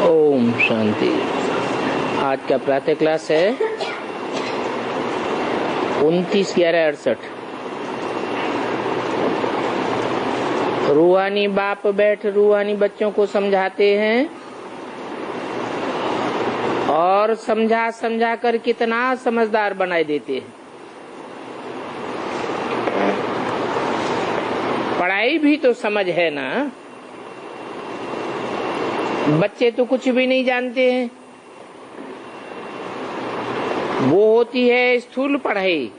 ओम शांति। आज का प्रातः क्लास है 29/11/68। रूहानी बाप बैठ रूहानी बच्चों को समझाते हैं और समझा समझा कर कितना समझदार बनाए देते हैं। पढ़ाई भी तो समझ है ना। बच्चे तो कुछ भी नहीं जानते हैं। वो होती है स्थूल पढ़ाई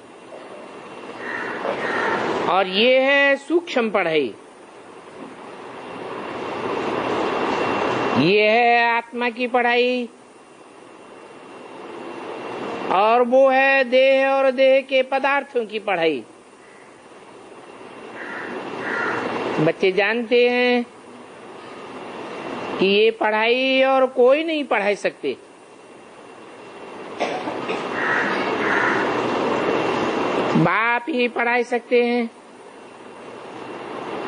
और ये है सूक्ष्म पढ़ाई। ये है आत्मा की पढ़ाई और वो है देह और देह के पदार्थों की पढ़ाई। बच्चे जानते हैं कि ये पढ़ाई और कोई नहीं पढ़ा सकते। बाप ही पढ़ा सकते हैं।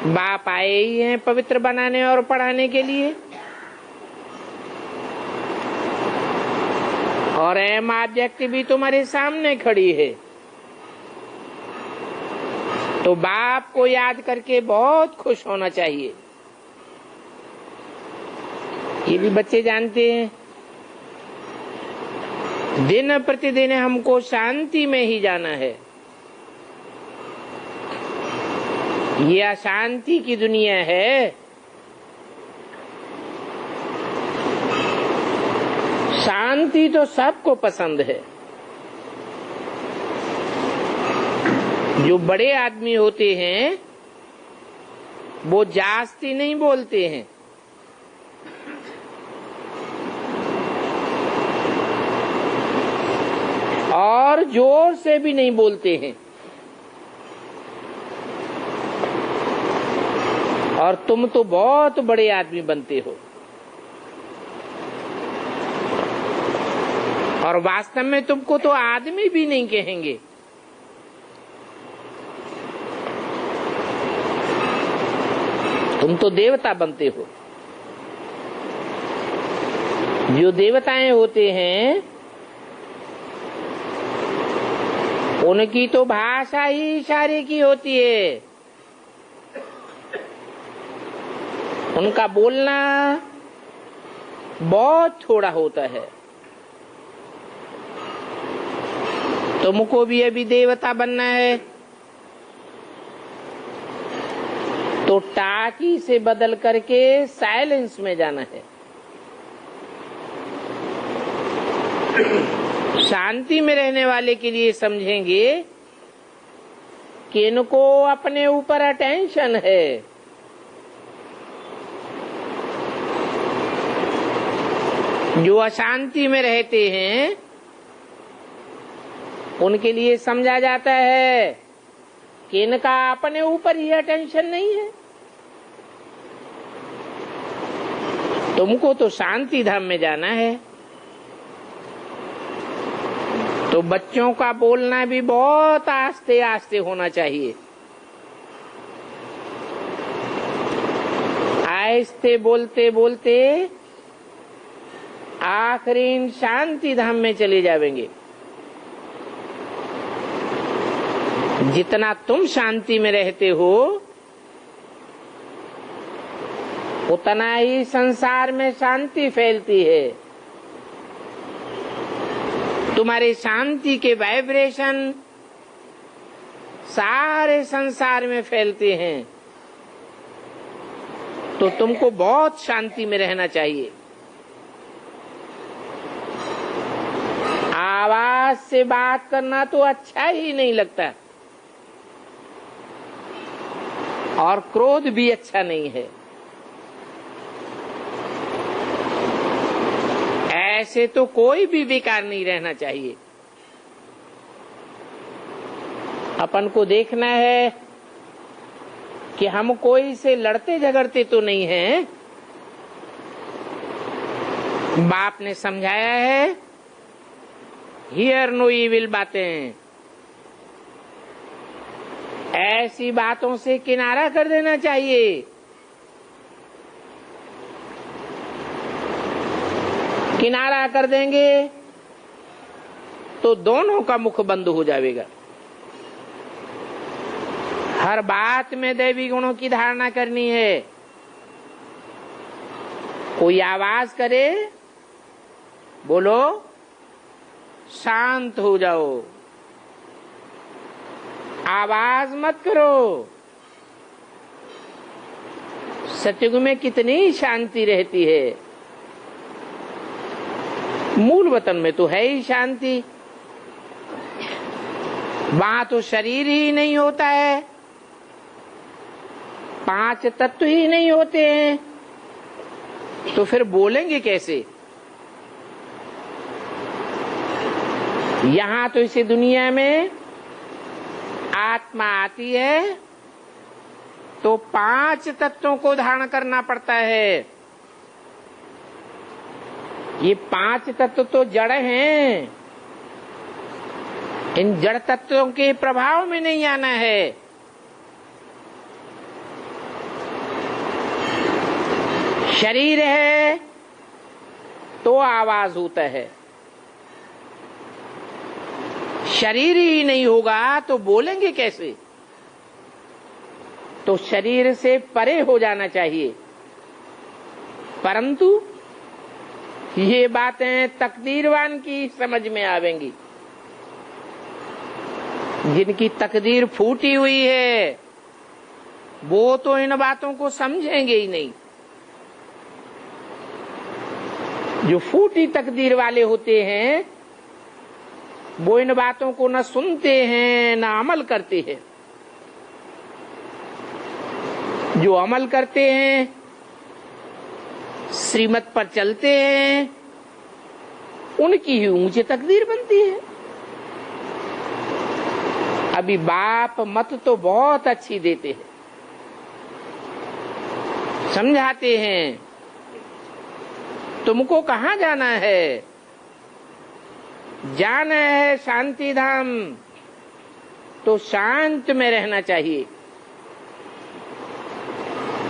बाप आए ही हैं पवित्र बनाने और पढ़ाने के लिए। और एम ऑब्जेक्ट भी तुम्हारे सामने खड़ी है, तो बाप को याद करके बहुत खुश होना चाहिए। ये भी बच्चे जानते हैं। दिन प्रतिदिन हमको शांति में ही जाना है। ये अशांति की दुनिया है। शांति तो सबको पसंद है। जो बड़े आदमी होते हैं वो जास्ती नहीं बोलते हैं। और जोर से भी नहीं बोलते हैं। और तुम तो बहुत बड़े आदमी बनते हो और वास्तव में तुमको तो आदमी भी नहीं कहेंगे। तुम तो देवता बनते हो। जो देवताएं होते हैं उनकी तो भाषा ही इशारे की होती है। उनका बोलना बहुत थोड़ा होता है। तुमको भी अभी देवता बनना है तो टाकी से बदल करके साइलेंस में जाना है। शांति में रहने वाले के लिए समझेंगे कि इनको अपने ऊपर अटेंशन है। जो अशांति में रहते हैं उनके लिए समझा जाता है कि इनका अपने ऊपर ही अटेंशन नहीं है। तुमको तो शांति धाम में जाना है। तो बच्चों का बोलना भी बहुत आस्ते आस्ते होना चाहिए। आहिस्ते बोलते बोलते आखिरी शांति धाम में चले जाएंगे। जितना तुम शांति में रहते हो उतना ही संसार में शांति फैलती है। तुम्हारे शांति के वाइब्रेशन सारे संसार में फैलते हैं। तो तुमको बहुत शांति में रहना चाहिए। आवाज से बात करना तो अच्छा ही नहीं लगता और क्रोध भी अच्छा नहीं है। ऐसे तो कोई भी विकार नहीं रहना चाहिए। अपन को देखना है कि हम कोई से लड़ते झगड़ते तो नहीं हैं। बाप ने समझाया है हियर नो इविल बातें। ऐसी बातों से किनारा कर देना चाहिए। किनारा कर देंगे तो दोनों का मुख बंद हो जाएगा। हर बात में दैवी गुणों की धारणा करनी है। कोई आवाज करे, बोलो शांत हो जाओ, आवाज मत करो। सतयुग में कितनी शांति रहती है। मूल वतन में तो है ही शांति, वहां तो शरीर ही नहीं होता है, 5 तत्व ही नहीं होते हैं, तो फिर बोलेंगे कैसे? यहां तो इसी दुनिया में आत्मा आती है तो 5 तत्वों को धारण करना पड़ता है। ये 5 तत्व तो जड़ हैं, इन जड़ तत्वों के प्रभाव में नहीं आना है। शरीर है तो आवाज होता है, शरीर ही नहीं होगा तो बोलेंगे कैसे? तो शरीर से परे हो जाना चाहिए। परंतु ये बातें तकदीरवान की समझ में आवेंगी। जिनकी तकदीर फूटी हुई है वो तो इन बातों को समझेंगे ही नहीं। जो फूटी तकदीर वाले होते हैं वो इन बातों को न सुनते हैं न अमल करते हैं। जो अमल करते हैं, श्रीमत पर चलते हैं, उनकी ही ऊंची तकदीर बनती है। अभी बाप मत तो बहुत अच्छी देते हैं, समझाते हैं तुमको कहाँ जाना है, जाना है शांति धाम, तो शांत में रहना चाहिए।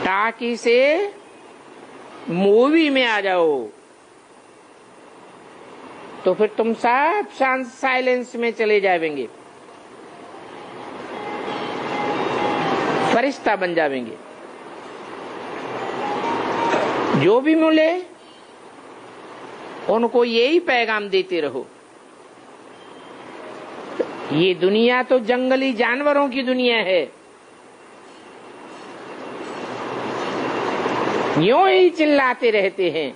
टाकी से मूवी में आ जाओ तो फिर तुम सब शांत साइलेंस में चले जाएंगे, फरिश्ता बन जाएंगे। जो भी मिले उनको यही पैगाम देते रहो। ये दुनिया तो जंगली जानवरों की दुनिया है, यूं ही चिल्लाते रहते हैं।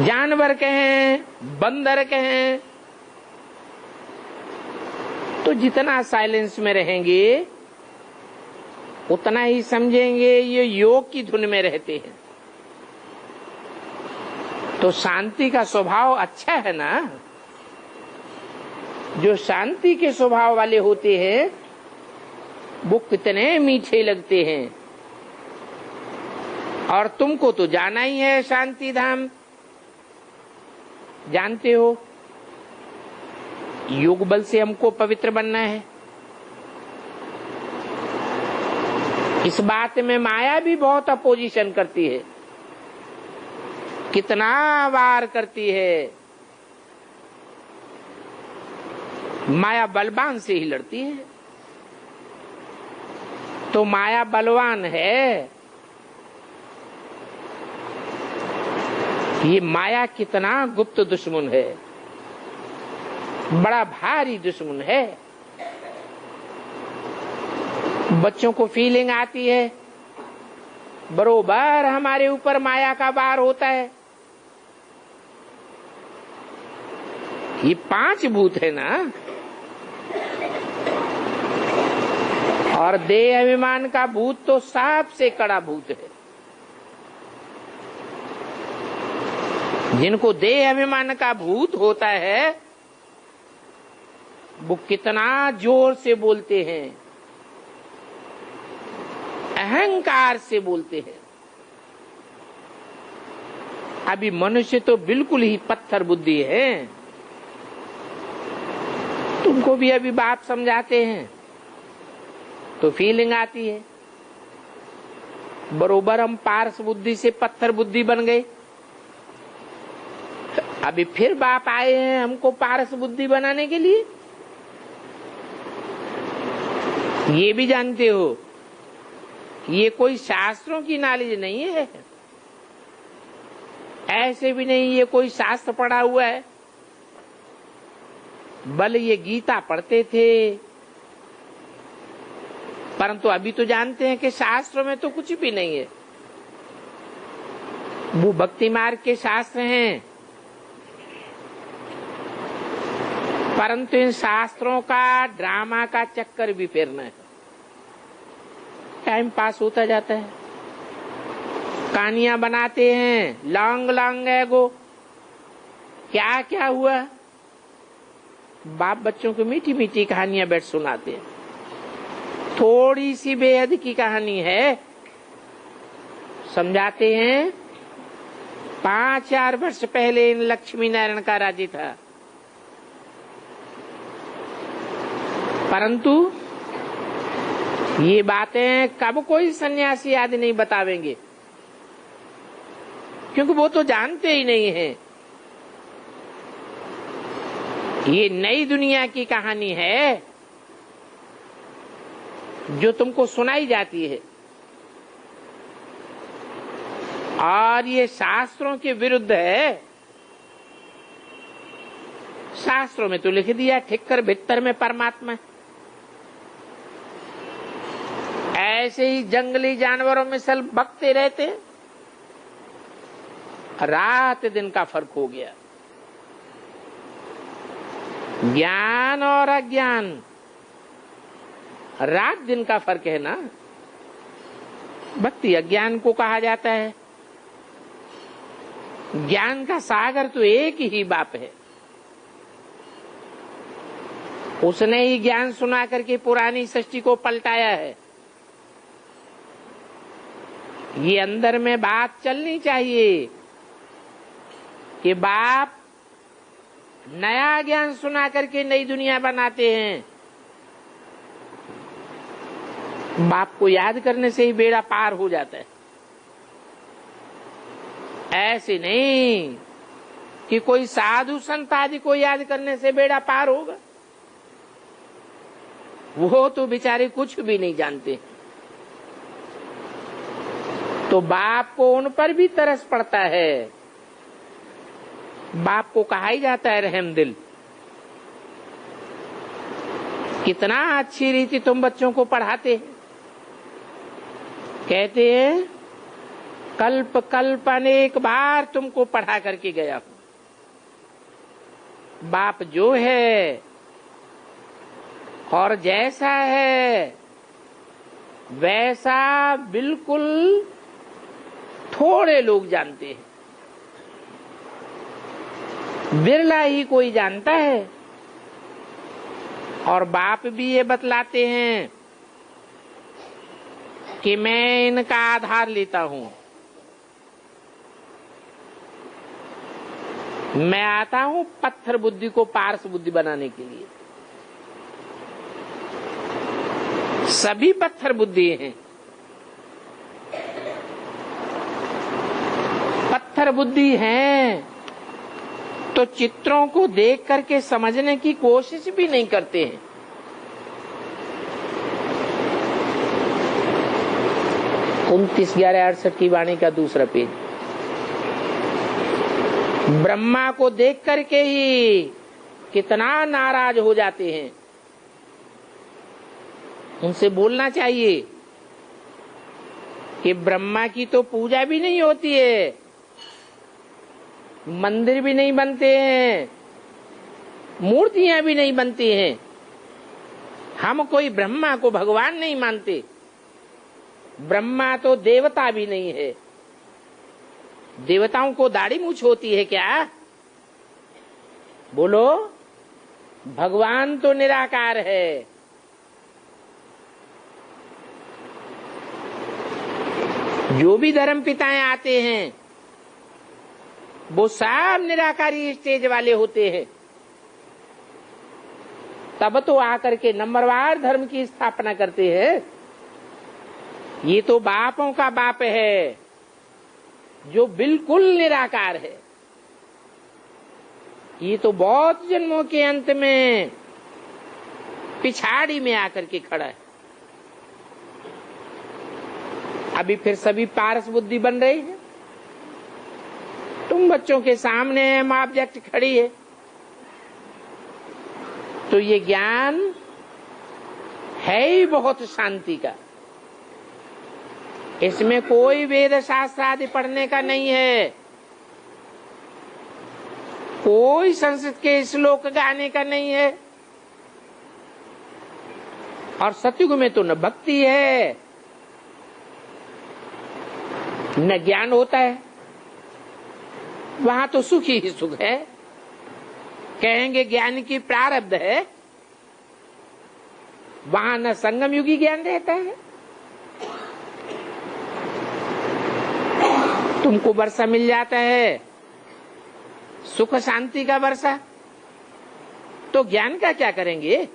जानवर कहें, बंदर कहें, तो जितना साइलेंस में रहेंगे उतना ही समझेंगे ये योग की धुन में रहते हैं। तो शांति का स्वभाव अच्छा है ना। जो शांति के स्वभाव वाले होते हैं वो कितने मीठे लगते हैं। और तुमको तो जाना ही है शांति धाम, जानते हो योग बल से हमको पवित्र बनना है। इस बात में माया भी बहुत अपोजिशन करती है, कितना वार करती है। माया बलवान से ही लड़ती है, तो माया बलवान है। ये माया कितना गुप्त दुश्मन है, बड़ा भारी दुश्मन है। बच्चों को फीलिंग आती है बरोबर हमारे ऊपर माया का वार होता है। ये 5 भूत है ना, और देह अभिमान का भूत तो सबसे कड़ा भूत है। जिनको देह अभिमान का भूत होता है वो कितना जोर से बोलते हैं, अहंकार से बोलते हैं। अभी मनुष्य तो बिल्कुल ही पत्थर बुद्धि है। तुमको भी अभी बाप समझाते हैं तो फीलिंग आती है, बरोबर हम पारस बुद्धि से पत्थर बुद्धि बन गए। अभी फिर बाप आए हैं हमको पारस बुद्धि बनाने के लिए। ये भी जानते हो ये कोई शास्त्रों की नॉलेज नहीं है, ऐसे भी नहीं ये कोई शास्त्र पढ़ा हुआ है। बल ये गीता पढ़ते थे, परंतु अभी तो जानते हैं कि शास्त्रों में तो कुछ भी नहीं है। वो भक्ति मार्ग के शास्त्र हैं, परंतु इन शास्त्रों का ड्रामा का चक्कर भी फेरना है। टाइम पास होता जाता है, कहानियां बनाते हैं, लॉन्ग लॉन्ग एगो क्या क्या हुआ। बाप बच्चों को मीठी मीठी कहानियां बैठ सुनाते हैं। थोड़ी सी बेहद की कहानी है, समझाते हैं 5-4 वर्ष पहले इन लक्ष्मी नारायण का राज्य था, परंतु ये बातें कब कोई सन्यासी आदि नहीं बतावेंगे, क्योंकि वो तो जानते ही नहीं है। ये नई दुनिया की कहानी है जो तुमको सुनाई जाती है, और ये शास्त्रों के विरुद्ध है। शास्त्रों में तो लिख दिया ठिक्कर भीतर में परमात्मा। ऐसे ही जंगली जानवरों में सब बकते रहते, रात दिन का फर्क हो गया। ज्ञान और अज्ञान रात दिन का फर्क है ना। भक्ति अज्ञान को कहा जाता है। ज्ञान का सागर तो एक ही बाप है, उसने ही ज्ञान सुना करके पुरानी सृष्टि को पलटाया है। ये अंदर में बात चलनी चाहिए कि बाप नया ज्ञान सुना करके नई दुनिया बनाते हैं। बाप को याद करने से ही बेड़ा पार हो जाता है। ऐसे नहीं कि कोई साधु संत आदि को याद करने से बेड़ा पार होगा, वो तो बेचारे कुछ भी नहीं जानते। तो बाप को उन पर भी तरस पड़ता है। बाप को कहा ही जाता है रहम दिल। कितना अच्छी रीति तुम बच्चों को पढ़ाते हैं। कहते हैं कल्प कल्प अनेक बार तुमको पढ़ा करके गया हूं। बाप जो है और जैसा है वैसा बिल्कुल थोड़े लोग जानते हैं, बिरला ही कोई जानता है। और बाप भी ये बतलाते हैं कि मैं इनका आधार लेता हूं, मैं आता हूं पत्थर बुद्धि को पारस बुद्धि बनाने के लिए। सभी पत्थर बुद्धि हैं। पत्थर बुद्धि हैं तो चित्रों को देख करके समझने की कोशिश भी नहीं करते हैं। 29/11/68 की वाणी का दूसरा पेज। ब्रह्मा को देख करके ही कितना नाराज हो जाते हैं। उनसे बोलना चाहिए कि ब्रह्मा की तो पूजा भी नहीं होती है, मंदिर भी नहीं बनते हैं, मूर्तियां भी नहीं बनती हैं। हम कोई ब्रह्मा को भगवान नहीं मानते। ब्रह्मा तो देवता भी नहीं है। देवताओं को दाढ़ी मूछ होती है क्या? बोलो, भगवान तो निराकार है। जो भी धर्म पिताएं आते हैं वो सब निराकारी स्टेज वाले होते हैं। तब तो आकर के नंबरवार धर्म की स्थापना करते हैं। ये तो बापों का बाप है जो बिल्कुल निराकार है। ये तो बहुत जन्मों के अंत में पिछाड़ी में आकर के खड़ा है। अभी फिर सभी पारस बुद्धि बन रही है। तुम बच्चों के सामने ऑब्जेक्ट खड़ी है, तो ये ज्ञान है ही बहुत शांति का। इसमें कोई वेद शास्त्र आदि पढ़ने का नहीं है, कोई संस्कृत के श्लोक गाने का नहीं है। और सतयुग में तो न भक्ति है न ज्ञान होता है, वहां तो सुख ही सुख है। कहेंगे ज्ञान की प्रारब्ध है, वहां न संगम युगी ज्ञान रहता है। तुमको वर्षा मिल जाता है, सुख शांति का वर्षा, तो ज्ञान का क्या करेंगे?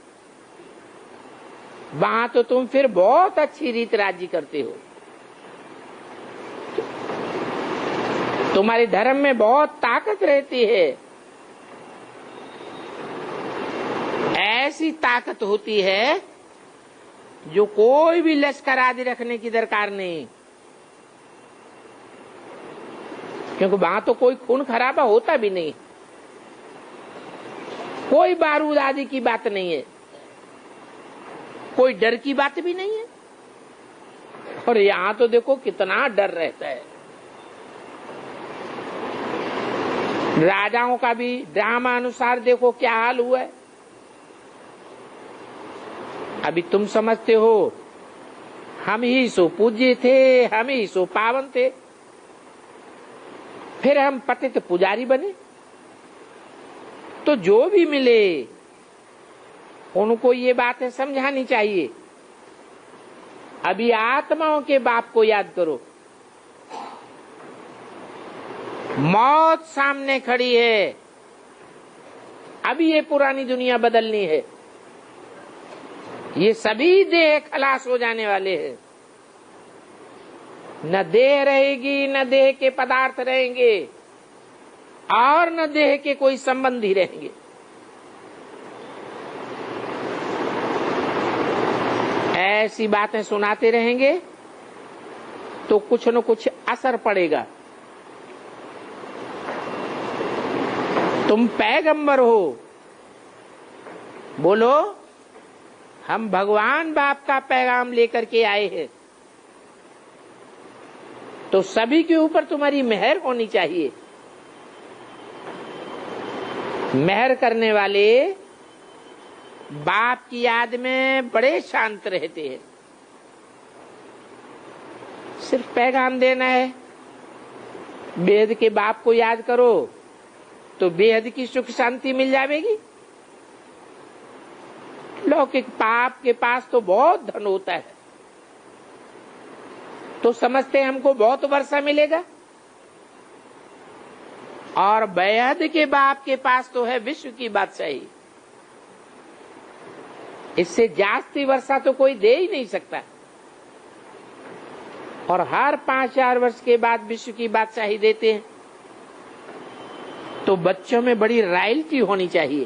वहां तो तुम फिर बहुत अच्छी रीत राज्य करते हो। तुम्हारे धर्म में बहुत ताकत रहती है, ऐसी ताकत होती है जो कोई भी लश्कर आदि रखने की दरकार नहीं, क्योंकि वहां तो कोई खून खराबा होता भी नहीं, कोई बारूद आदि की बात नहीं है, कोई डर की बात भी नहीं है। और यहाँ तो देखो कितना डर रहता है। राजाओं का भी ड्रामा अनुसार देखो क्या हाल हुआ है। अभी तुम समझते हो हम ही सो पूज्य थे, हम ही सो पावन थे, फिर हम पतित पुजारी बने। तो जो भी मिले उनको ये बातें समझानी चाहिए। अभी आत्माओं के बाप को याद करो, मौत सामने खड़ी है, अभी ये पुरानी दुनिया बदलनी है, ये सभी देह खलास हो जाने वाले हैं। न देह रहेगी, न देह के पदार्थ रहेंगे, और न देह के कोई संबंधी रहेंगे। ऐसी बातें सुनाते रहेंगे तो कुछ न कुछ असर पड़ेगा। तुम पैगंबर हो, बोलो हम भगवान बाप का पैगाम लेकर के आए हैं, तो सभी के ऊपर तुम्हारी मेहर होनी चाहिए। मेहर करने वाले बाप की याद में बड़े शांत रहते हैं। सिर्फ पैगाम देना है, बेहद के बाप को याद करो तो बेहद की सुख शांति मिल जाएगी। लौकिक पाप के पास तो बहुत धन होता है, तो समझते हैं हमको बहुत वर्षा मिलेगा, और बेहद के बाप के पास तो है विश्व की बादशाही। इससे जास्ती वर्षा तो कोई दे ही नहीं सकता। और हर 5-4 वर्ष के बाद विश्व की बादशाही देते हैं, तो बच्चों में बड़ी रॉयल्टी होनी चाहिए।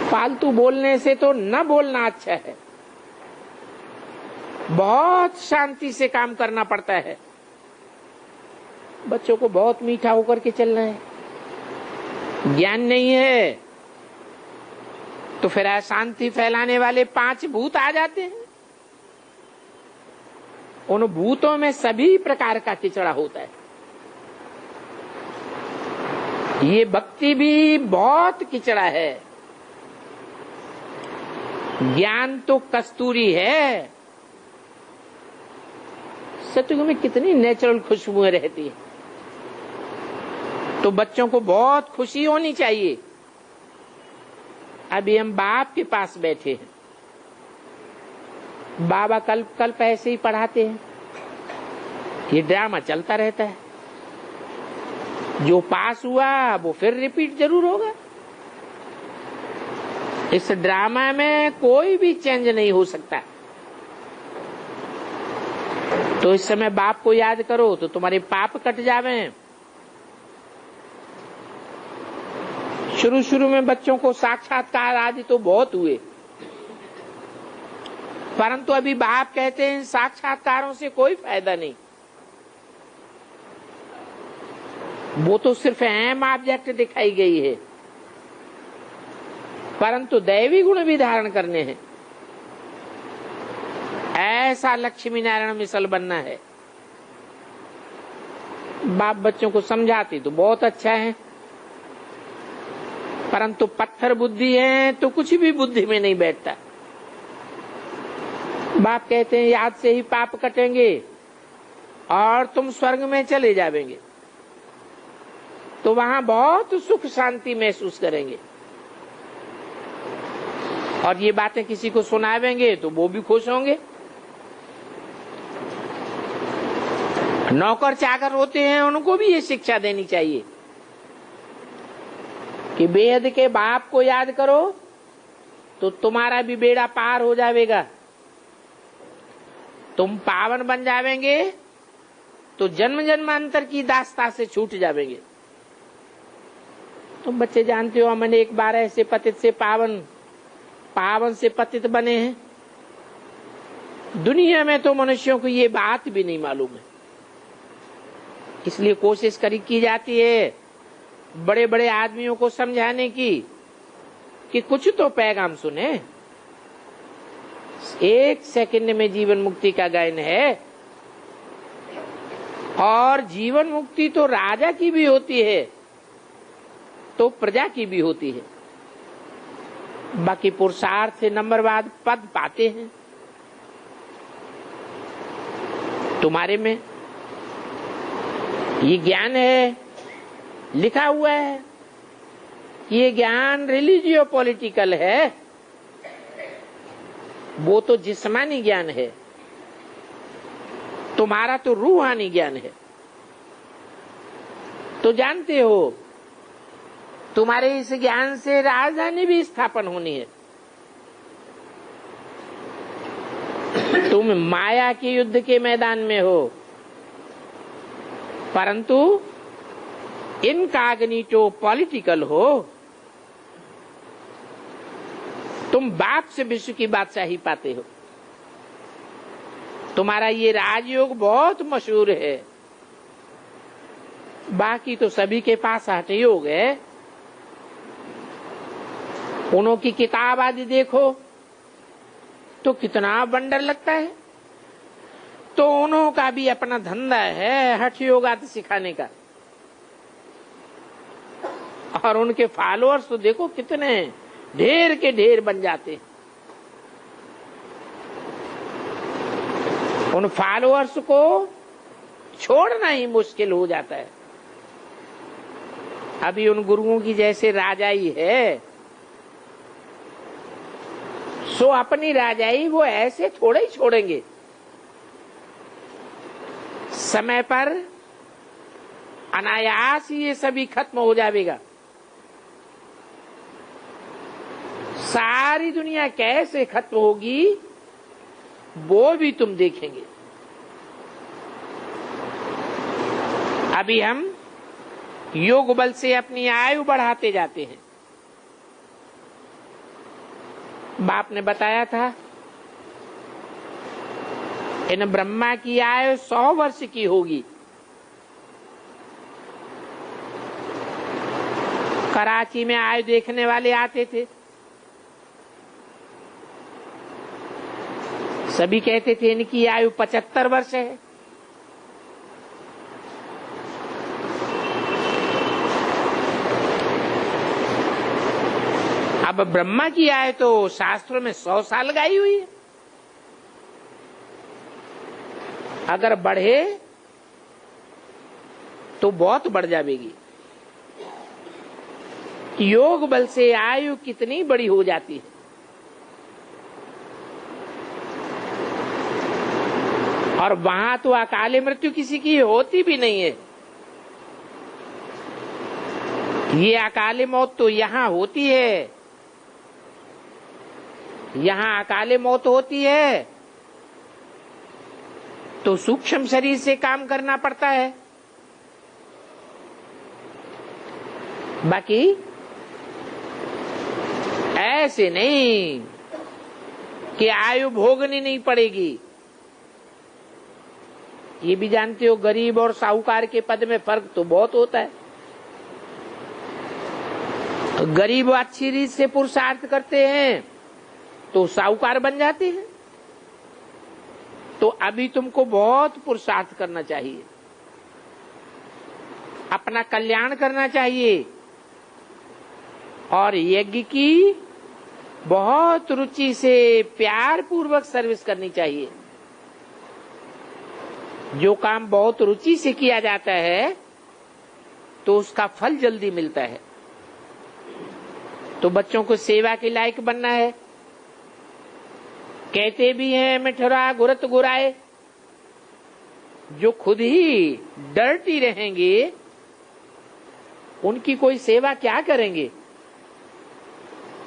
फालतू बोलने से तो न बोलना अच्छा है, बहुत शांति से काम करना पड़ता है। बच्चों को बहुत मीठा होकर के चलना है। ज्ञान नहीं है तो फिर अशांति फैलाने वाले 5 भूत आ जाते हैं। उन भूतों में सभी प्रकार का किचड़ा होता है। ये भक्ति भी बहुत किचड़ा है। ज्ञान तो कस्तूरी है। सतयुग में कितनी नेचुरल खुशबुएं रहती है। तो बच्चों को बहुत खुशी होनी चाहिए। अभी हम बाप के पास बैठे हैं, बाबा कल्प ऐसे ही पढ़ाते हैं। ये ड्रामा चलता रहता है। जो पास हुआ वो फिर रिपीट जरूर होगा। इस ड्रामा में कोई भी चेंज नहीं हो सकता। तो इस समय बाप को याद करो तो तुम्हारे पाप कट जावे। शुरू शुरू में बच्चों को साक्षात्कार आदि तो बहुत हुए, परंतु अभी बाप कहते हैं साक्षात्कारों से कोई फायदा नहीं। वो तो सिर्फ अहम ऑब्जेक्ट दिखाई गई है, परंतु दैवी गुण भी धारण करने हैं। ऐसा लक्ष्मी नारायण मिसल बनना है। बाप बच्चों को समझाते तो बहुत अच्छा है, परंतु पत्थर बुद्धि है तो कुछ भी बुद्धि में नहीं बैठता। बाप कहते हैं याद से ही पाप कटेंगे और तुम स्वर्ग में चले जावेंगे, तो वहां बहुत सुख शांति महसूस करेंगे। और ये बातें किसी को सुनावेंगे तो वो भी खुश होंगे। नौकर चाकर होते हैं उनको भी ये शिक्षा देनी चाहिए कि बेहद के बाप को याद करो तो तुम्हारा भी बेड़ा पार हो जाएगा, तुम पावन बन जावेंगे, तो जन्म जन्मांतर की दास्ता से छूट जावेंगे। तुम बच्चे जानते हो मैंने एक बार ऐसे पतित से पावन, पावन से पतित बने हैं। दुनिया में तो मनुष्यों को ये बात भी नहीं मालूम है, इसलिए कोशिश की जाती है बड़े बड़े आदमियों को समझाने की कि कुछ तो पैगाम सुने। 1 सेकंड में जीवन मुक्ति का गायन है, और जीवन मुक्ति तो राजा की भी होती है तो प्रजा की भी होती है। बाकी पुरुषार्थ से नंबरवाद पद पाते हैं। तुम्हारे में ये ज्ञान है, लिखा हुआ है, ये ज्ञान रिलीजियो पॉलिटिकल है, वो तो जिस्मानी ज्ञान है, तुम्हारा तो रूहानी ज्ञान है। तो जानते हो तुम्हारे इस ज्ञान से राजधानी भी स्थापन होनी है। तुम माया के युद्ध के मैदान में हो, परंतु इनकॉग्निटो पॉलिटिकल हो। तुम बाप से विश्व की बादशाही पाते हो। तुम्हारा ये राजयोग बहुत मशहूर है, बाकी तो सभी के पास हठयोग है। उन्हों की किताब आदि देखो तो कितना बंडर लगता है। तो उन्हों का भी अपना धंधा है हठयोग आदि सिखाने का, और उनके फॉलोअर्स तो देखो कितने ढेर के ढेर बन जाते हैं। उन फॉलोअर्स को छोड़ना ही मुश्किल हो जाता है। अभी उन गुरुओं की जैसे राजाई है, सो अपनी राजाई वो ऐसे थोड़े ही छोड़ेंगे। समय पर अनायास ये सभी खत्म हो जाएगा। सारी दुनिया कैसे खत्म होगी वो भी तुम देखेंगे। अभी हम योग बल से अपनी आयु बढ़ाते जाते हैं। बाप ने बताया था इन ब्रह्मा की आयु 100 वर्ष की होगी। कराची में आयु देखने वाले आते थे, सभी कहते थे इनकी आयु 75 वर्ष है। अब ब्रह्मा की आयु तो शास्त्रों में 100 साल गाई हुई है। अगर बढ़े तो बहुत बढ़ जाएगी। योग बल से आयु कितनी बड़ी हो जाती है। और वहां तो अकाले मृत्यु किसी की होती भी नहीं है। ये अकाले मौत तो यहाँ होती है, यहाँ अकाले मौत होती है तो सूक्ष्म शरीर से काम करना पड़ता है। बाकी ऐसे नहीं कि आयु भोगनी नहीं पड़ेगी। ये भी जानते हो गरीब और साहूकार के पद में फर्क तो बहुत होता है। गरीब अच्छी रीत से पुरुषार्थ करते हैं तो साहूकार बन जाते हैं। तो अभी तुमको बहुत पुरुषार्थ करना चाहिए, अपना कल्याण करना चाहिए और यज्ञ की बहुत रुचि से प्यार पूर्वक सर्विस करनी चाहिए। जो काम बहुत रुचि से किया जाता है तो उसका फल जल्दी मिलता है। तो बच्चों को सेवा के लायक बनना है। कहते भी हैं मिठुरा गुरत गुराए, जो खुद ही डर्टी रहेंगे उनकी कोई सेवा क्या करेंगे?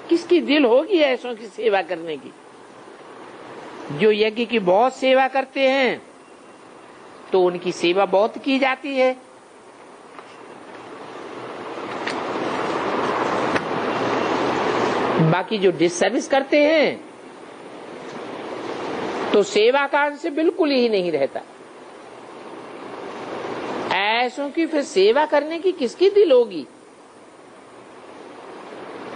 किसकी दिल होगी ऐसों की सेवा करने की? जो यज्ञ की बहुत सेवा करते हैं तो उनकी सेवा बहुत की जाती है। बाकी जो डिसर्विस करते हैं तो सेवा का अंश बिल्कुल ही नहीं रहता। ऐसों की फिर सेवा करने की किसकी दिल होगी?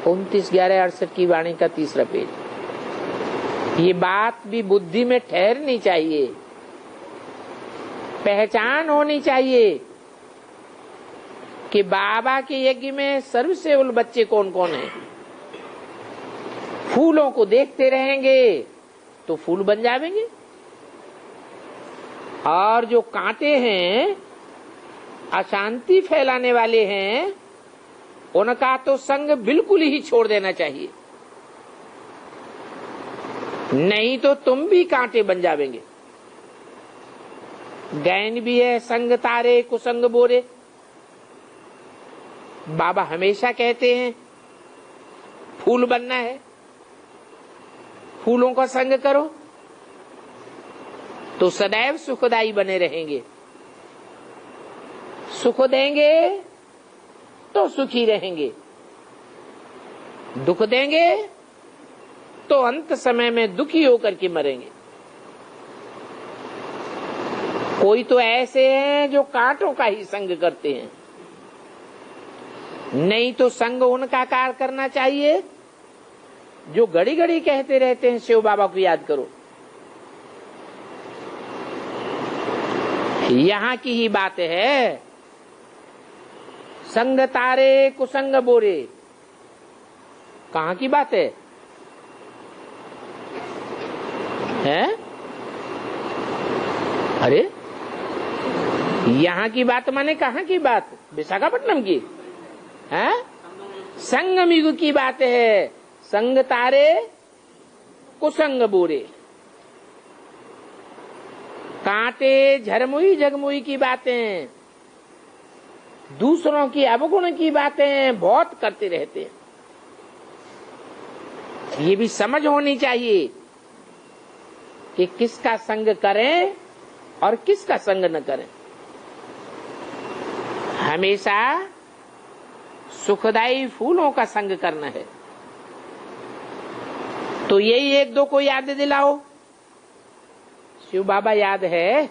29/11/68 की वाणी का 3रा पेज। ये बात भी बुद्धि में ठहरनी चाहिए, पहचान होनी चाहिए कि बाबा के यज्ञ में सर्वसेवल बच्चे कौन कौन हैं। फूलों को देखते रहेंगे तो फूल बन जाएंगे, और जो कांटे हैं, अशांति फैलाने वाले हैं, उनका तो संग बिल्कुल ही छोड़ देना चाहिए, नहीं तो तुम भी कांटे बन जाएंगे। गायन भी है, संग तारे कुसंग बोरे। बाबा हमेशा कहते हैं फूल बनना है, फूलों का संग करो तो सदैव सुखदायी बने रहेंगे। सुख देंगे तो सुखी रहेंगे, दुख देंगे तो अंत समय में दुखी होकर के मरेंगे। कोई तो ऐसे हैं जो कांटों का ही संग करते हैं, नहीं तो संग उनका कार्य करना चाहिए जो घड़ी घड़ी कहते रहते हैं शिव बाबा को याद करो। यहाँ की ही बात है, संग तारे कुसंग बोरे। कहाँ की बात है? हैं? अरे यहाँ की बात माने कहाँ की बात? विशाखापट्टनम की है? संगम युग की बात है। संग तारे कुसंग बोरे, कांटे झरमुई जगमुई की बातें, दूसरों की अवगुण की बातें बहुत करते रहते हैं। ये भी समझ होनी चाहिए कि किसका संग करें और किसका संग न करें। हमेशा सुखदायी फूलों का संग करना है। तो यही एक दो को याद दिलाओ। शिव बाबा याद है,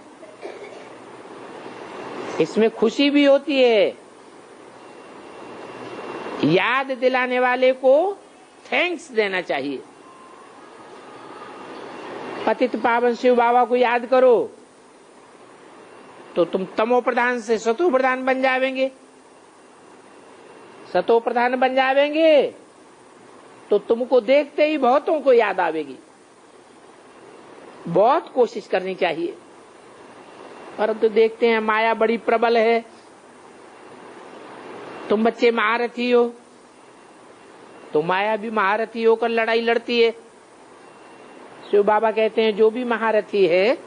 इसमें खुशी भी होती है। याद दिलाने वाले को थैंक्स देना चाहिए। पतित पावन शिव बाबा को याद करो तो तुम तमो प्रधान से सतो प्रधान बन जाएंगे। सतो प्रधान बन जाएंगे तो तुमको देखते ही बहुतों को याद आवेगी। बहुत कोशिश करनी चाहिए, परंतु देखते हैं माया बड़ी प्रबल है। तुम बच्चे महारथी हो तो माया भी महारथी होकर लड़ाई लड़ती है। शिव बाबा कहते हैं जो भी महारथी है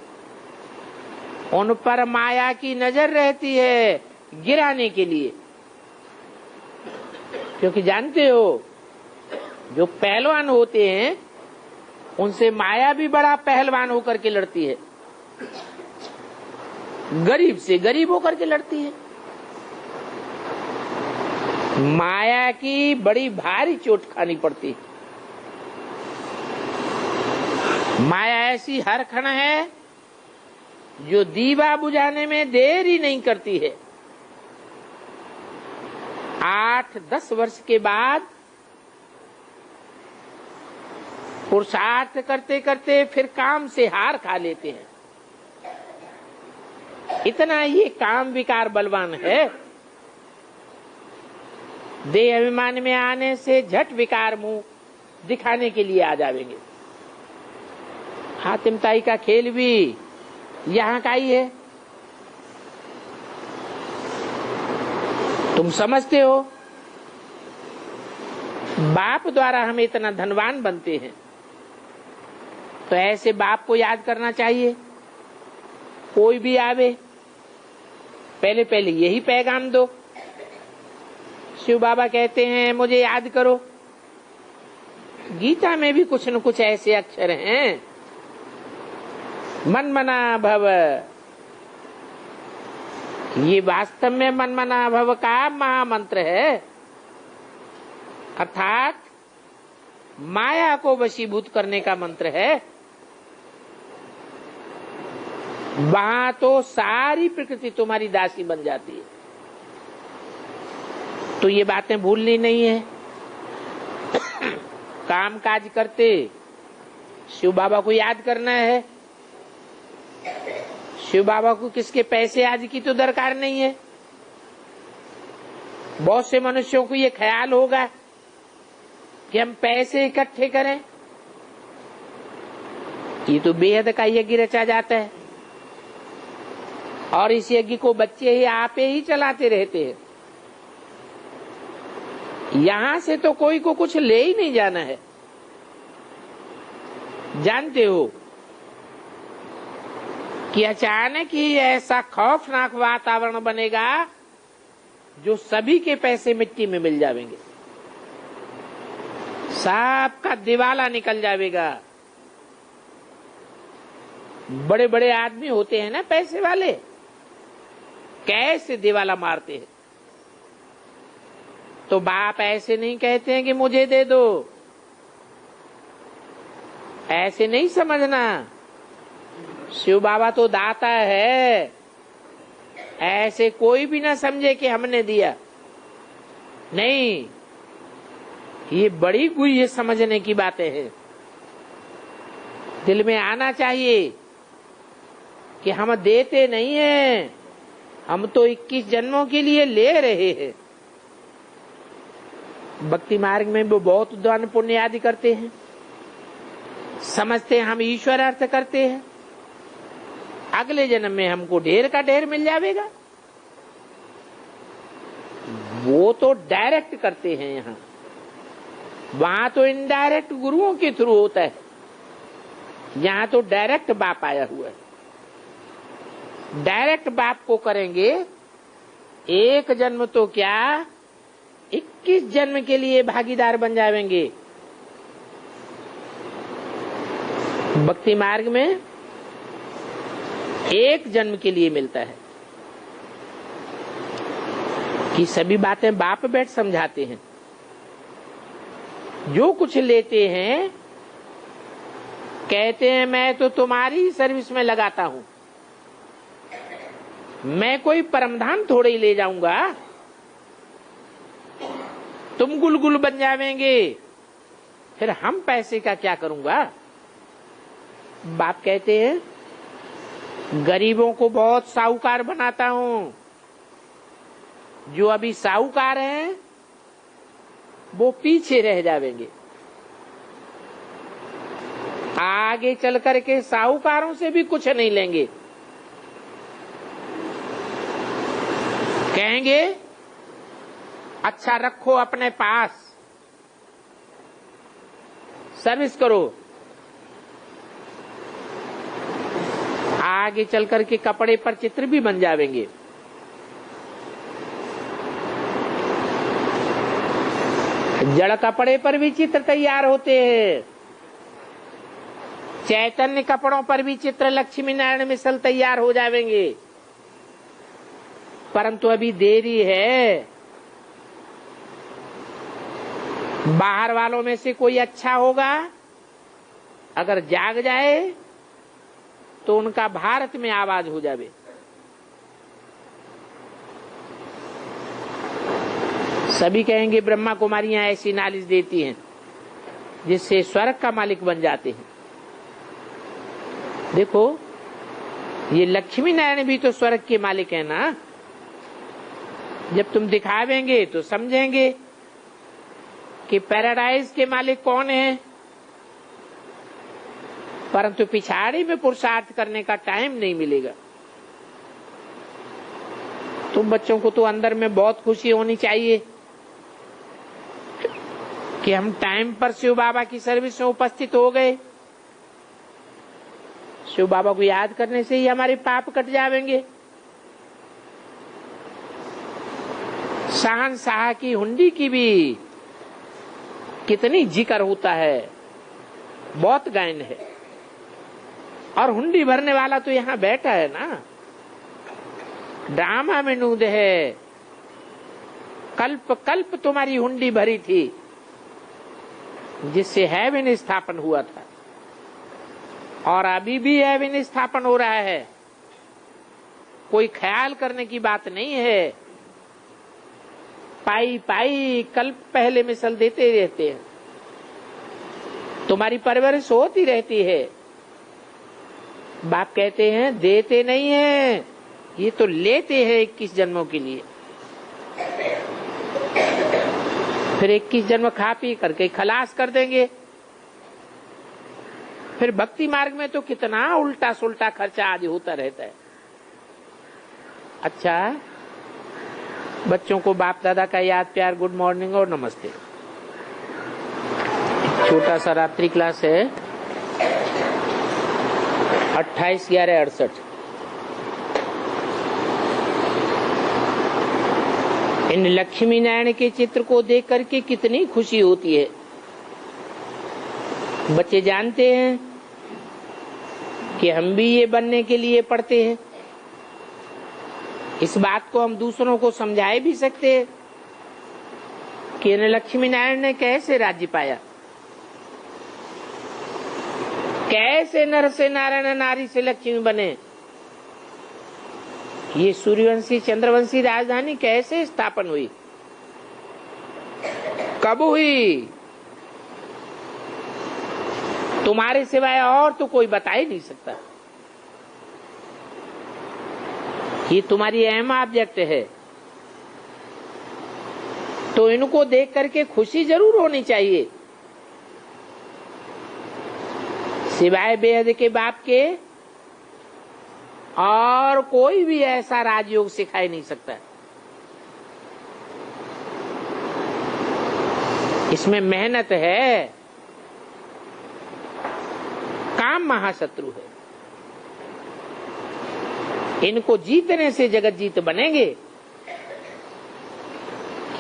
उन पर माया की नजर रहती है गिराने के लिए, क्योंकि जानते हो जो पहलवान होते हैं उनसे माया भी बड़ा पहलवान होकर के लड़ती है। गरीब से गरीब होकर के लड़ती है। माया की बड़ी भारी चोट खानी पड़ती है। माया ऐसी हरखण है जो दीवा बुझाने में देर ही नहीं करती है। 8-10 वर्ष के बाद पुरुषार्थ करते करते फिर काम से हार खा लेते हैं। इतना ये काम विकार बलवान है। देह अभिमान में आने से झट विकार मुंह दिखाने के लिए आ जाएंगे। हातिम ताई का खेल भी यहाँ का ही है। तुम समझते हो बाप द्वारा हम इतना धनवान बनते हैं, तो ऐसे बाप को याद करना चाहिए। कोई भी आवे पहले पहले यही पैगाम दो। शिव बाबा कहते हैं मुझे याद करो। गीता में भी कुछ न कुछ ऐसे अक्षर हैं, मन मना भव। ये वास्तव में मन मना भव का महामंत्र है, अर्थात माया को वशीभूत करने का मंत्र है। वहां तो सारी प्रकृति तुम्हारी दासी बन जाती है। तो ये बातें भूलनी नहीं है। काम काज करते शिव बाबा को याद करना है। शिव बाबा को किसके पैसे आदि की तो दरकार नहीं है। बहुत से मनुष्यों को ये ख्याल होगा कि हम पैसे इकट्ठे करें। ये तो बेहद का यज्ञ रचा जाता है और इस यज्ञ को बच्चे ही आपे ही चलाते रहते हैं। यहां से तो कोई को कुछ ले ही नहीं जाना है। जानते हो कि अचानक ही ऐसा खौफनाक वातावरण बनेगा जो सभी के पैसे मिट्टी में मिल जाएंगे। सबका दिवाला निकल जाएगा। बड़े बड़े आदमी होते हैं ना पैसे वाले, कैसे दिवाला मारते हैं। तो बाप ऐसे नहीं कहते हैं कि मुझे दे दो, ऐसे नहीं समझना। शिव बाबा तो दाता है, ऐसे कोई भी ना समझे कि हमने दिया। नहीं, ये बड़ी गुह्य समझने की बातें हैं। दिल में आना चाहिए कि हम देते नहीं हैं, हम तो 21 जन्मों के लिए ले रहे हैं। भक्ति मार्ग में वो बहुत दान पुण्य आदि करते हैं, समझते हैं हम ईश्वर अर्थ करते हैं, अगले जन्म में हमको ढेर का ढेर मिल जाएगा। वो तो डायरेक्ट करते हैं। यहाँ वहां तो इनडायरेक्ट गुरुओं के थ्रू होता है, यहाँ तो डायरेक्ट बाप आया हुआ है। डायरेक्ट बाप को करेंगे, एक जन्म तो क्या 21 जन्म के लिए भागीदार बन जाएंगे। भक्ति मार्ग में एक जन्म के लिए मिलता है कि सभी बातें बाप बैठ समझाते हैं। जो कुछ लेते हैं कहते हैं मैं तो तुम्हारी सर्विस में लगाता हूं, मैं कोई परमधाम थोड़े ही ले जाऊंगा, तुम गुलगुल बन जावेंगे, फिर हम पैसे का क्या करूंगा। बाप कहते हैं गरीबों को बहुत साहूकार बनाता हूं। जो अभी साहूकार हैं वो पीछे रह जावेंगे, आगे चल करके साहूकारों से भी कुछ नहीं लेंगे। कहेंगे अच्छा रखो अपने पास, सर्विस करो। आगे चल करके कपड़े पर चित्र भी बन जाएंगे। जड़ कपड़े पर भी चित्र तैयार होते हैं, चैतन्य कपड़ों पर भी चित्र लक्ष्मी नारायण मिसल तैयार हो जाएंगे। परंतु अभी देरी है। बाहर वालों में से कोई अच्छा होगा, अगर जाग जाए तो उनका भारत में आवाज हो जावे। सभी कहेंगे ब्रह्मा कुमारियां ऐसी नॉलेज देती हैं जिससे स्वर्ग का मालिक बन जाते हैं। देखो, ये लक्ष्मी नारायण भी तो स्वर्ग के मालिक है ना। जब तुम दिखावेंगे तो समझेंगे कि पैराडाइज के मालिक कौन है। परंतु पिछाड़ी में पुरुषार्थ करने का टाइम नहीं मिलेगा। तुम बच्चों को तो अंदर में बहुत खुशी होनी चाहिए कि हम टाइम पर शिव बाबा की सर्विस में उपस्थित हो गए। शिव बाबा को याद करने से ही हमारे पाप कट जाएंगे। शहंशाह की हुंडी की भी कितनी जिक्र होता है, बहुत गायन है। और हुंडी भरने वाला तो यहाँ बैठा है ना। ड्रामा में नूद है, कल्प कल्प तुम्हारी हुंडी भरी थी, जिससे हेवन स्थापन हुआ था, और अभी भी हेवन स्थापन हो रहा है। कोई ख्याल करने की बात नहीं है। पाई पाई कल्प पहले मिसल देते रहते हैं। तुम्हारी परवरिश होती रहती है। बाप कहते हैं देते नहीं है, ये तो लेते हैं 21 जन्मों के लिए। फिर 21 जन्म खा पी करके खलास कर देंगे। फिर भक्ति मार्ग में तो कितना उल्टा सुल्टा खर्चा आदि होता रहता है। अच्छा, बच्चों को बाप दादा का याद प्यार, गुड मॉर्निंग और नमस्ते। छोटा सा रात्रि क्लास है, 28/11/68। इन लक्ष्मी नारायण के चित्र को देख करके कितनी खुशी होती है। बच्चे जानते हैं कि हम भी ये बनने के लिए पढ़ते हैं। इस बात को हम दूसरों को समझाए भी सकते हैं कि लक्ष्मी नारायण ने कैसे राज्य पाया, कैसे नर से नारायण, नारी से लक्ष्मी बने, ये सूर्यवंशी चंद्रवंशी राजधानी कैसे स्थापन हुई, कब हुई, तुम्हारे सिवाय और तो कोई बता ही नहीं सकता। ये तुम्हारी अहम ऑब्जेक्ट है। तो इनको देख करके खुशी जरूर होनी चाहिए। सिवाय बेहद के बाप के और कोई भी ऐसा राजयोग सिखाई नहीं सकता। इसमें मेहनत है, काम महाशत्रु है। इनको जीतने से जगत जीत बनेंगे।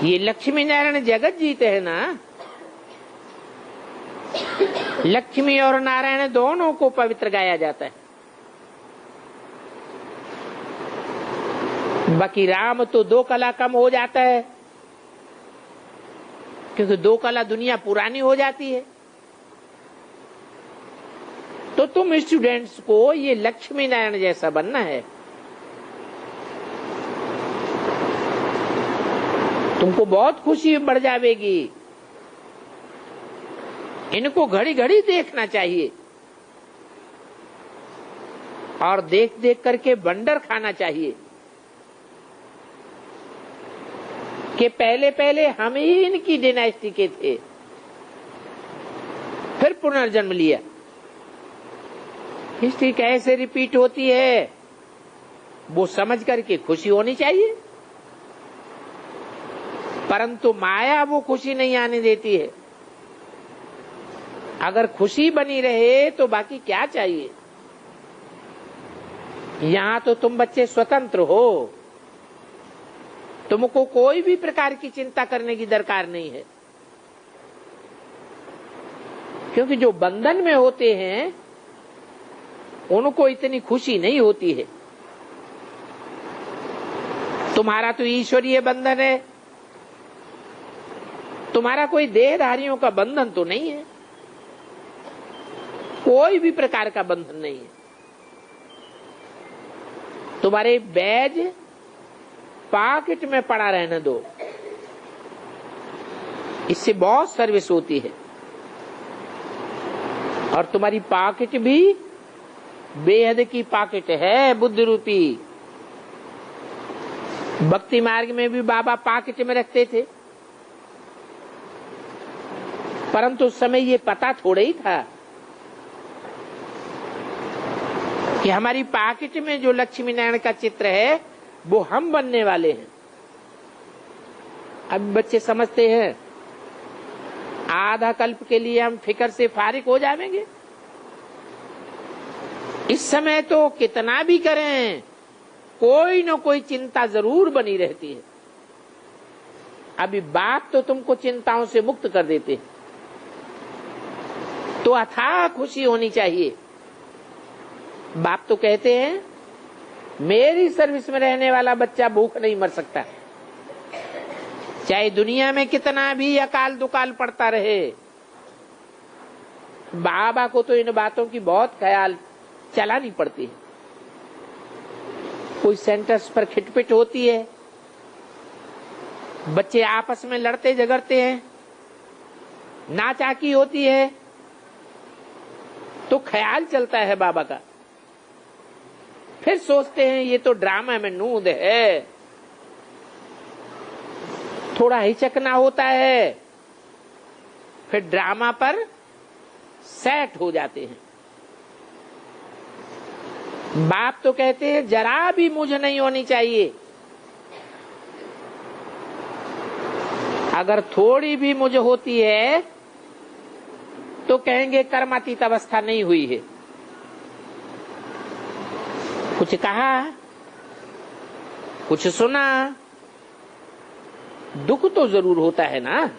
ये लक्ष्मी नारायण जगत जीते है ना। लक्ष्मी और नारायण दोनों को पवित्र गाया जाता है। बाकी राम तो 2 कला कम हो जाता है, क्योंकि 2 कला दुनिया पुरानी हो जाती है। तो तुम स्टूडेंट्स को ये लक्ष्मी नारायण जैसा बनना है। तुमको बहुत खुशी बढ़ जाएगी। इनको घड़ी घड़ी देखना चाहिए और देख देख करके बंडर खाना चाहिए कि पहले पहले हम ही इनकी डायनेस्टी के थे, फिर पुनर्जन्म लिया। हिस्ट्री कैसे रिपीट होती है वो समझ करके खुशी होनी चाहिए। परंतु माया वो खुशी नहीं आने देती है। अगर खुशी बनी रहे तो बाकी क्या चाहिए। यहाँ तो तुम बच्चे स्वतंत्र हो, तुमको कोई भी प्रकार की चिंता करने की दरकार नहीं है। क्योंकि जो बंधन में होते हैं उनको इतनी खुशी नहीं होती है। तुम्हारा तो ईश्वरीय बंधन है, तुम्हारा कोई देहधारियों का बंधन तो नहीं है, कोई भी प्रकार का बंधन नहीं है। तुम्हारे बैज पॉकेट में पड़ा रहने दो, इससे बहुत सर्विस होती है। और तुम्हारी पॉकेट भी बेहद की पॉकेट है, बुद्धि रूपी। भक्ति मार्ग में भी बाबा पॉकेट में रखते थे, परंतु उस समय ये पता थोड़ा ही था कि हमारी पॉकेट में जो लक्ष्मी नारायण का चित्र है वो हम बनने वाले हैं। अब बच्चे समझते हैं आधा कल्प के लिए हम फिक्र से फारिग हो जाएंगे। इस समय तो कितना भी करें कोई न कोई चिंता जरूर बनी रहती है। अभी बाप तो तुमको चिंताओं से मुक्त कर देते हैं, तो अथाह खुशी होनी चाहिए। बाप तो कहते हैं मेरी सर्विस में रहने वाला बच्चा भूख नहीं मर सकता, चाहे दुनिया में कितना भी अकाल दुकाल पड़ता रहे। बाबा को तो इन बातों की बहुत ख्याल चलानी पड़ती है। कोई सेंटर्स पर खिटपिट होती है, बच्चे आपस में लड़ते झगड़ते हैं, नाचाकी होती है, तो ख्याल चलता है बाबा का। फिर सोचते हैं ये तो ड्रामा में नूंद है, थोड़ा हिचकना होता है, फिर ड्रामा पर सेट हो जाते हैं। बाप तो कहते हैं जरा भी मुझ नहीं होनी चाहिए। अगर थोड़ी भी मुझ होती है तो कहेंगे कर्मातीत अवस्था नहीं हुई है। कुछ कहा, कुछ सुना, दुख तो जरूर होता है ना।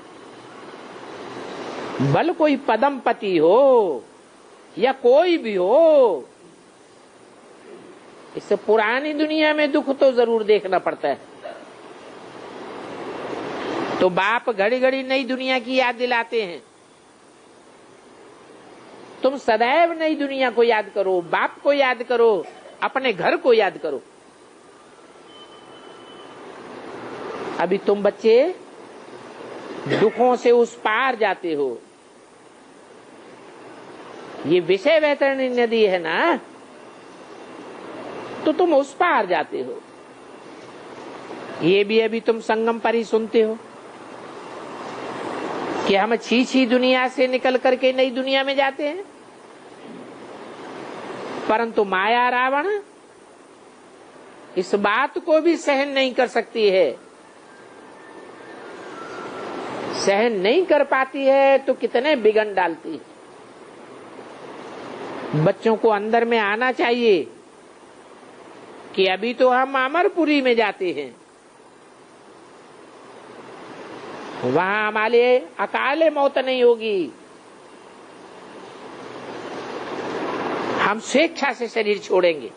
भल कोई पदम पति हो या कोई भी हो, इससे पुरानी दुनिया में दुख तो जरूर देखना पड़ता है। तो बाप घड़ी घड़ी नई दुनिया की याद दिलाते हैं। तुम सदैव नई दुनिया को याद करो, बाप को याद करो, अपने घर को याद करो। अभी तुम बच्चे दुखों से उस पार जाते हो। ये विषय वैतरणी नदी है ना, तो तुम उस पार जाते हो। ये भी अभी तुम संगम पर ही सुनते हो कि हम छी दुनिया से निकल करके नई दुनिया में जाते हैं। परंतु माया रावण इस बात को भी सहन नहीं कर सकती है। सहन नहीं कर पाती है तो कितने बिगड़ डालती है। बच्चों को अंदर में आना चाहिए कि अभी तो हम अमरपुरी में जाते हैं, वहां हमारे अकाले मौत नहीं होगी। हम स्वेच्छा से शरीर छोड़ेंगे,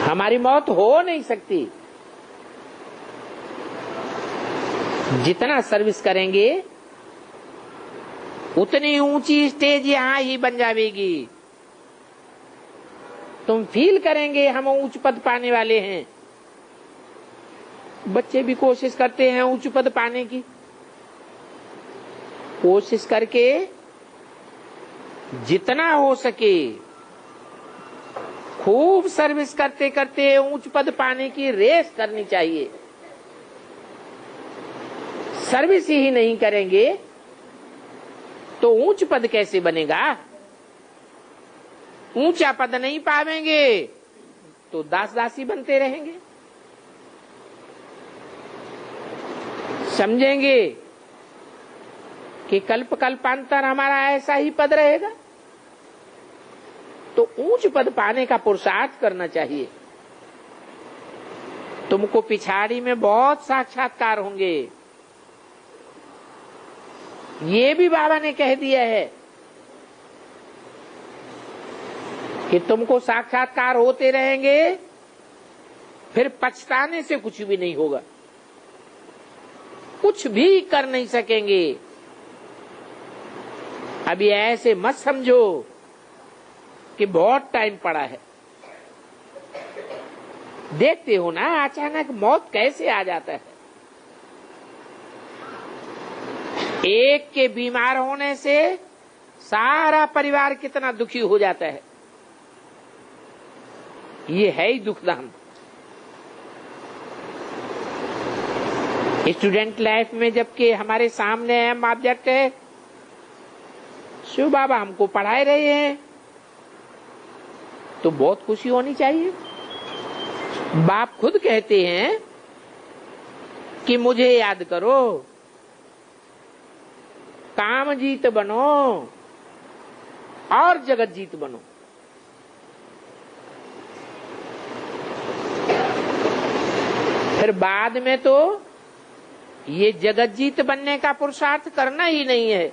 हमारी मौत हो नहीं सकती। जितना सर्विस करेंगे उतनी ऊंची स्टेज यहां ही बन जाएगी। तुम फील करेंगे हम उच्च पद पाने वाले हैं। बच्चे भी कोशिश करते हैं उच्च पद पाने की, कोशिश करके जितना हो सके खूब सर्विस करते करते उच्च पद पाने की रेस करनी चाहिए। सर्विस ही नहीं करेंगे तो ऊंच पद कैसे बनेगा? ऊंचा पद नहीं पावेंगे तो दास दासी बनते रहेंगे। समझेंगे कि कल्प कल्पांतर हमारा ऐसा ही पद रहेगा, तो ऊंच पद पाने का पुरुषार्थ करना चाहिए। तुमको पिछाड़ी में बहुत साक्षात्कार होंगे, ये भी बाबा ने कह दिया है कि तुमको साक्षात्कार होते रहेंगे, फिर पछताने से कुछ भी नहीं होगा, कुछ भी कर नहीं सकेंगे। अभी ऐसे मत समझो कि बहुत टाइम पड़ा है। देखते हो ना अचानक मौत कैसे आ जाता है। एक के बीमार होने से सारा परिवार कितना दुखी हो जाता है। ये है ही दुखदान। स्टूडेंट लाइफ में जबकि हमारे सामने अहम ऑब्जेक्ट है, शिव बाबा हमको पढ़ाए रहे हैं, तो बहुत खुशी होनी चाहिए। बाप खुद कहते हैं कि मुझे याद करो, काम जीत बनो और जगत जीत बनो। फिर बाद में तो ये जगत जीत बनने का पुरुषार्थ करना ही नहीं है।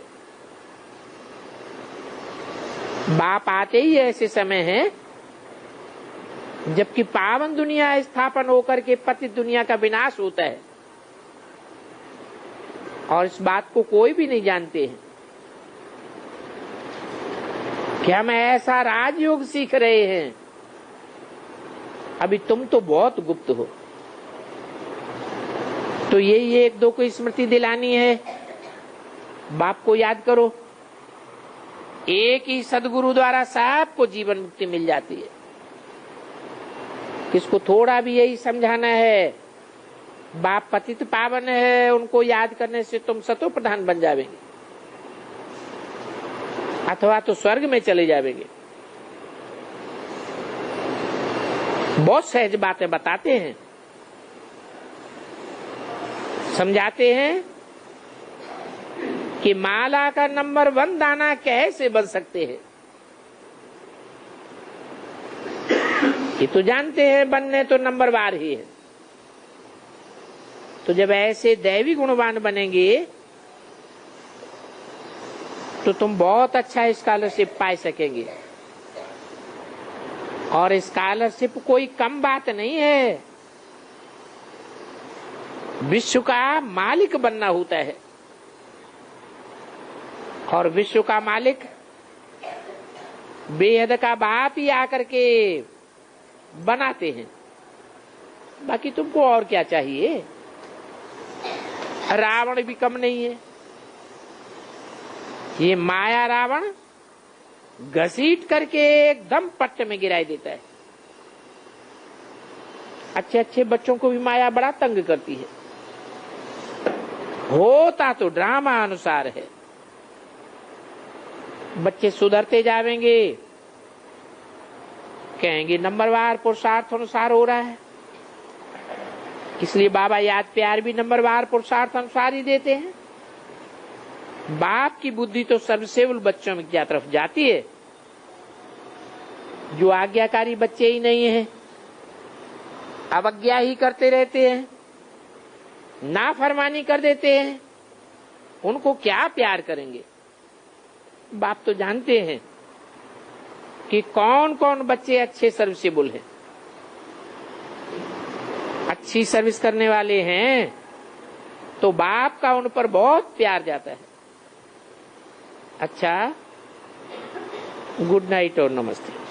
बाप आते ही ऐसे समय है जबकि पावन दुनिया स्थापन होकर के पतित दुनिया का विनाश होता है, और इस बात को कोई भी नहीं जानते हैं कि हम ऐसा राजयोग सीख रहे हैं। अभी तुम तो बहुत गुप्त हो। तो ये एक दो को स्मृति दिलानी है। बाप को याद करो। एक ही सदगुरु द्वारा सबको जीवन मुक्ति मिल जाती है। किसको थोड़ा भी यही समझाना है, बाप पतित पावन है, उनको याद करने से तुम सतो प्रधान बन जावेंगे अथवा तो स्वर्ग में चले जावेंगे। बहुत सहज बातें बताते हैं, समझाते हैं कि माला का नंबर 1 दाना कैसे बन सकते हैं। ये तो जानते हैं बनने तो नंबर वार ही है। तो जब ऐसे दैवी गुणवान बनेंगे तो तुम बहुत अच्छा स्कॉलरशिप पा सकेंगे। और स्कॉलरशिप कोई कम बात नहीं है। विश्व का मालिक बनना होता है, और विश्व का मालिक बेहद का बाप ही आकर के बनाते हैं। बाकी तुमको और क्या चाहिए। रावण भी कम नहीं है। ये माया रावण घसीट करके एकदम पट्टे में गिराई देता है। अच्छे अच्छे बच्चों को भी माया बड़ा तंग करती है। होता तो ड्रामा अनुसार है। बच्चे सुधरते जावेंगे, कहेंगे नंबरवार पुरुषार्थ अनुसार हो रहा है। इसलिए बाबा याद प्यार भी नंबरवार पुरुषार्थ अनुसार ही देते हैं। बाप की बुद्धि तो सर्वसेवल बच्चों में क्या तरफ जाती है। जो आज्ञाकारी बच्चे ही नहीं है, अवज्ञा ही करते रहते हैं, नाफरमानी कर देते हैं, उनको क्या प्यार करेंगे। बाप तो जानते हैं कि कौन कौन बच्चे अच्छे सर्विसेबल हैं, अच्छी सर्विस करने वाले हैं, तो बाप का उन पर बहुत प्यार जाता है। अच्छा, गुड नाइट और नमस्ते।